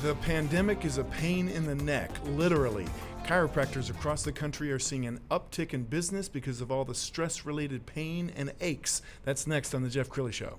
The pandemic is a pain in the neck, literally. Chiropractors across the country are seeing an uptick in business because of all the stress-related pain and aches. That's next on The Jeff Crilley Show.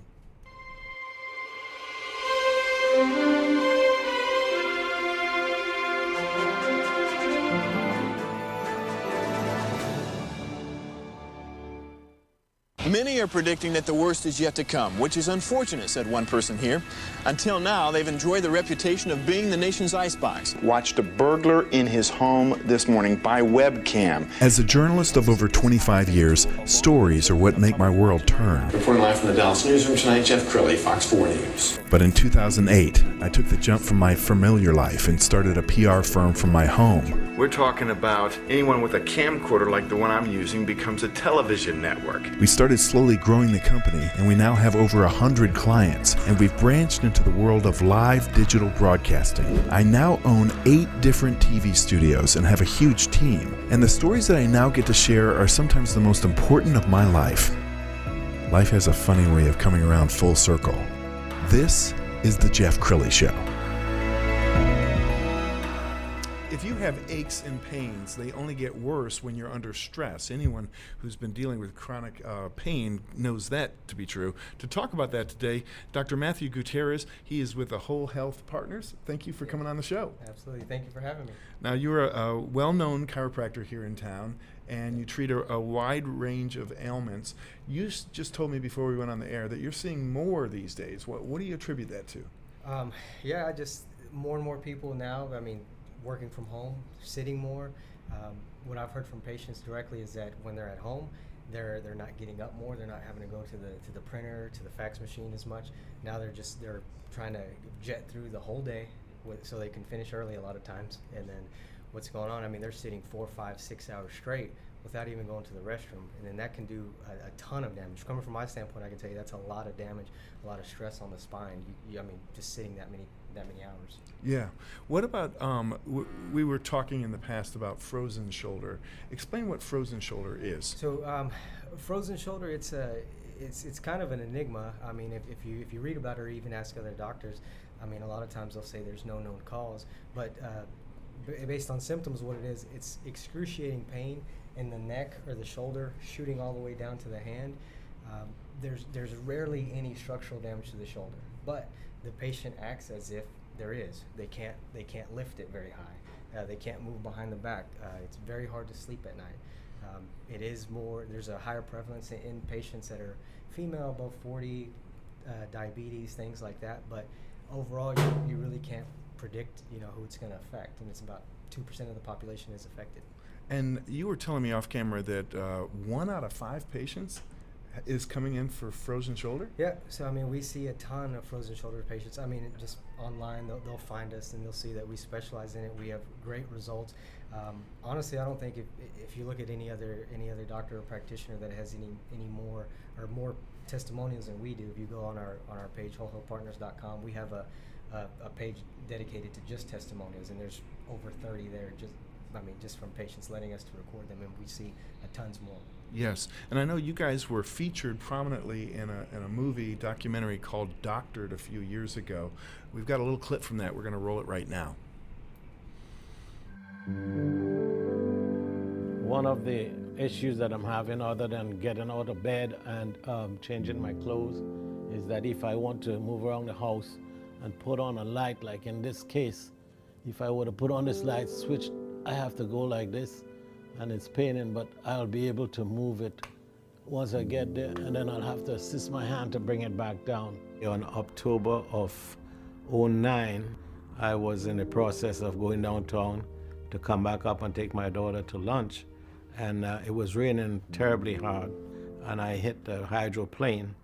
Many are predicting that the worst is yet to come, which is unfortunate, said one person here. Until now, they've enjoyed the reputation of being the nation's icebox. Watched a burglar in his home this morning by webcam. As a journalist of over 25 years, stories are what make my world turn. Reporting live from the Dallas newsroom tonight, Jeff Crilley, Fox 4 News. But in 2008, I took the jump from my familiar life and started a PR firm from my home. We're talking about anyone with a camcorder like the one I'm using becomes a television network. We started slowly growing the company, and we now have over 100 clients, and we've branched into the world of live digital broadcasting. I now own 8 different TV studios and have a huge team, and the stories that I now get to share are sometimes the most important of my life. Life has a funny way of coming around full circle. This is The Jeff Crilley Show. If you have aches and pains, they only get worse when you're under stress. Anyone who's been dealing with chronic pain knows that to be true. To talk about that today, Dr. Mathew Gutierrez, he is with the Whole Health Partners. Thank you for coming on the show. Absolutely. Thank you for having me. Now, you're a well-known chiropractor here in town, and you treat a wide range of ailments. You just told me before we went on the air that you're seeing more these days. What do you attribute that to? I just more and more people now, working from home, sitting more. What I've heard from patients directly is that when they're at home, they're not getting up more. They're not having to go to the printer, to the fax machine as much. Now they're trying to jet through the whole day so they can finish early a lot of times. And then what's going on? They're sitting 4, 5, 6 hours straight without even going to the restroom, and then that can do a ton of damage. Coming from my standpoint, I can tell you that's a lot of damage, a lot of stress on the spine. Just sitting that many hours. Yeah. What about, we were talking in the past about frozen shoulder. Explain what frozen shoulder is. So frozen shoulder, it's kind of an enigma. If you read about it or even ask other doctors, a lot of times they'll say there's no known cause, but based on symptoms, what it is, it's excruciating pain in the neck or the shoulder, shooting all the way down to the hand. There's rarely any structural damage to the shoulder, but the patient acts as if there is. They can't lift it very high. They can't move behind the back. It's very hard to sleep at night. There's a higher prevalence in patients that are female, above 40, diabetes, things like that. But overall, you really can't predict, who it's going to affect, and it's about 2% of the population is affected. And you were telling me off camera that 1 out of 5 patients is coming in for frozen shoulder? Yeah, so we see a ton of frozen shoulder patients. Just online, they'll find us and they'll see that we specialize in it. We have great results. Honestly, I don't think if you look at any other doctor or practitioner that has any more or more testimonials than we do. If you go on our page, wholehealthpartners.com, we have a page dedicated to just testimonials, and there's over 30 there just from patients letting us to record them, and we see tons more. Yes, and I know you guys were featured prominently in a movie documentary called Doctored a few years ago. We've got a little clip from that. We're going to roll it right now. One of the issues that I'm having, other than getting out of bed and changing my clothes, is that if I want to move around the house and put on a light, like in this case, if I were to put on this light switch, I have to go like this, and it's paining, but I'll be able to move it once I get there, and then I'll have to assist my hand to bring it back down. In October of 2009, I was in the process of going downtown to come back up and take my daughter to lunch, and it was raining terribly hard, and I hit the hydroplane,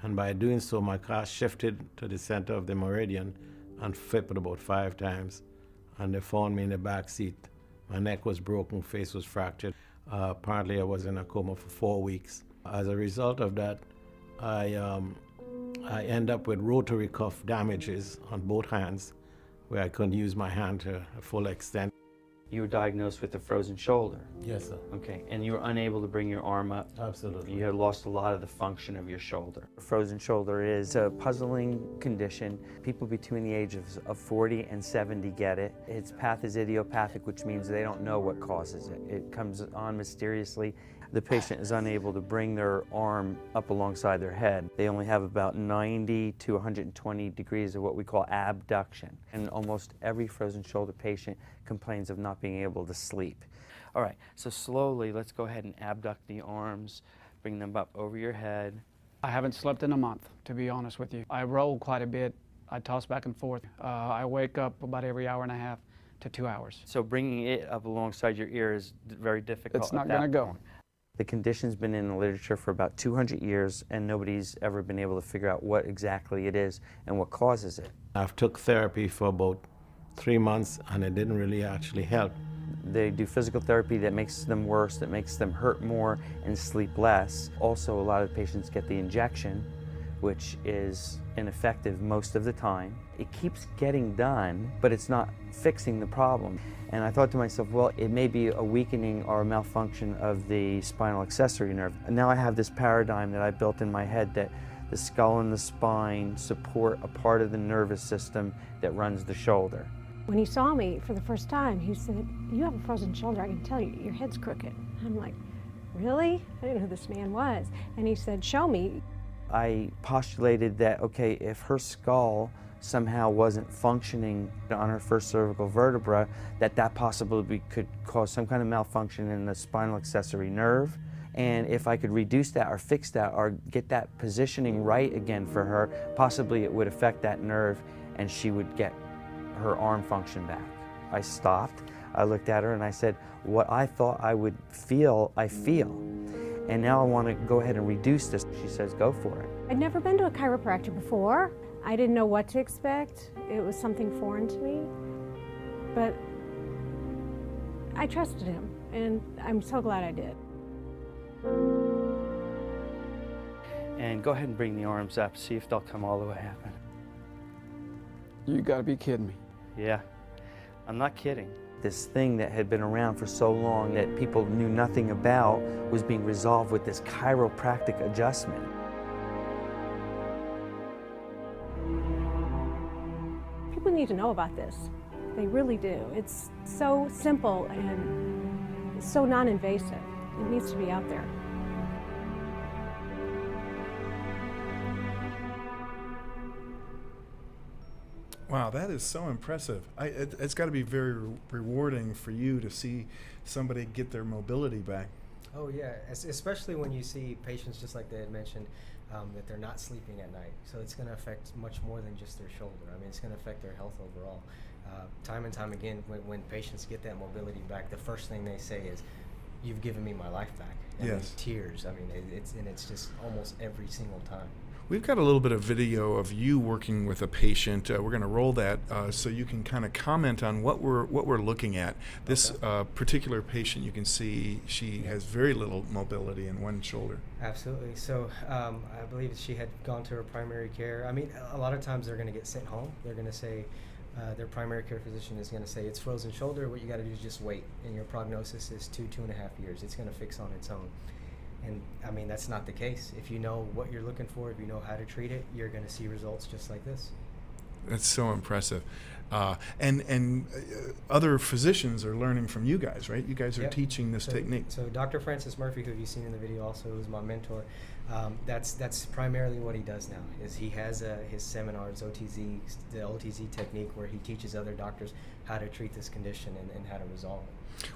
and by doing so, my car shifted to the center of the meridian and flipped about 5 times, and they found me in the back seat. My neck was broken, face was fractured. Apparently, I was in a coma for 4 weeks. As a result of that, I end up with rotary cuff damages on both hands, where I couldn't use my hand to a full extent. You were diagnosed with a frozen shoulder. Yes, sir. Okay, and you were unable to bring your arm up. Absolutely. You had lost a lot of the function of your shoulder. Frozen shoulder is a puzzling condition. People between the ages of 40 and 70 get it. Its path is idiopathic, which means they don't know what causes it. It comes on mysteriously. The patient is unable to bring their arm up alongside their head. They only have about 90 to 120 degrees of what we call abduction. And almost every frozen shoulder patient complains of not being able to sleep. All right, so slowly, let's go ahead and abduct the arms, bring them up over your head. I haven't slept in a month, to be honest with you. I roll quite a bit. I toss back and forth. I wake up about every hour and a half to 2 hours. So bringing it up alongside your ear is very difficult. It's not going to go. The condition's been in the literature for about 200 years, and nobody's ever been able to figure out what exactly it is and what causes it. I've took therapy for about 3 months, and it didn't really actually help. They do physical therapy that makes them worse, that makes them hurt more and sleep less. Also, a lot of patients get the injection, which is ineffective most of the time. It keeps getting done, but it's not fixing the problem. And I thought to myself, well, it may be a weakening or a malfunction of the spinal accessory nerve. And now I have this paradigm that I built in my head that the skull and the spine support a part of the nervous system that runs the shoulder. When he saw me for the first time, he said, "You have a frozen shoulder, I can tell you, your head's crooked." I'm like, "Really?" I didn't know who this man was. And he said, "Show me." I postulated that, okay, if her skull somehow wasn't functioning on her first cervical vertebra, that possibly could cause some kind of malfunction in the spinal accessory nerve. And if I could reduce that or fix that or get that positioning right again for her, possibly it would affect that nerve and she would get her arm function back. I stopped, I looked at her and I said, what I thought I would feel, I feel. And now I want to go ahead and reduce this. She says, go for it. I'd never been to a chiropractor before. I didn't know what to expect. It was something foreign to me. But I trusted him, and I'm so glad I did. And go ahead and bring the arms up, see if they'll come all the way up. You got to be kidding me. Yeah, I'm not kidding. This thing that had been around for so long that people knew nothing about was being resolved with this chiropractic adjustment. People need to know about this. They really do. It's so simple and so non-invasive. It needs to be out there. Wow, that is so impressive. It's got to be very rewarding for you to see somebody get their mobility back. Oh yeah, especially when you see patients, just like they had mentioned, that they're not sleeping at night. So it's going to affect much more than just their shoulder. I mean, it's going to affect their health overall. Time and time again, when patients get that mobility back, the first thing they say is, "You've given me my life back." And yes. Tears. I mean, it's just almost every single time. We've got a little bit of video of you working with a patient. We're going to roll that so you can kind of comment on what we're looking at. This particular patient, you can see she has very little mobility in one shoulder. Absolutely. So I believe she had gone to her primary care. I mean, a lot of times they're going to get sent home. They're going to say, their primary care physician is going to say, it's frozen shoulder. What you got to do is just wait. And your prognosis is 2.5 years. It's going to fix on its own. And I mean, that's not the case. If you know what you're looking for, if you know how to treat it, you're going to see results just like this. That's so impressive. And other physicians are learning from you guys, right? You guys are teaching this technique. So Dr. Francis Murphy, who you've seen in the video also, who's my mentor, that's primarily what he does now, is he has his seminars, the OTZ technique, where he teaches other doctors how to treat this condition and how to resolve it.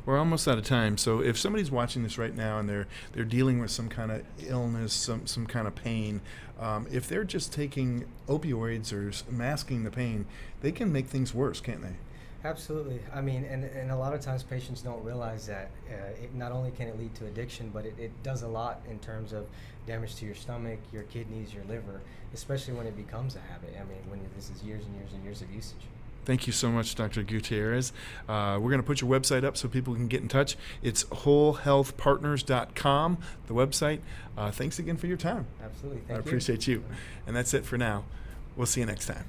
We're almost out of time, so if somebody's watching this right now and they're dealing with some kind of illness, some kind of pain, if they're just taking opioids or masking the pain, they can make things worse, can't they? Absolutely. I mean, and a lot of times patients don't realize that it not only can it lead to addiction, but it does a lot in terms of damage to your stomach, your kidneys, your liver, especially when it becomes a habit. I mean, when this is years and years and years of usage. Thank you so much, Dr. Gutierrez. We're going to put your website up so people can get in touch. It's wholehealthpartners.com, the website. Thanks again for your time. Absolutely. Thank you. I appreciate you. And that's it for now. We'll see you next time.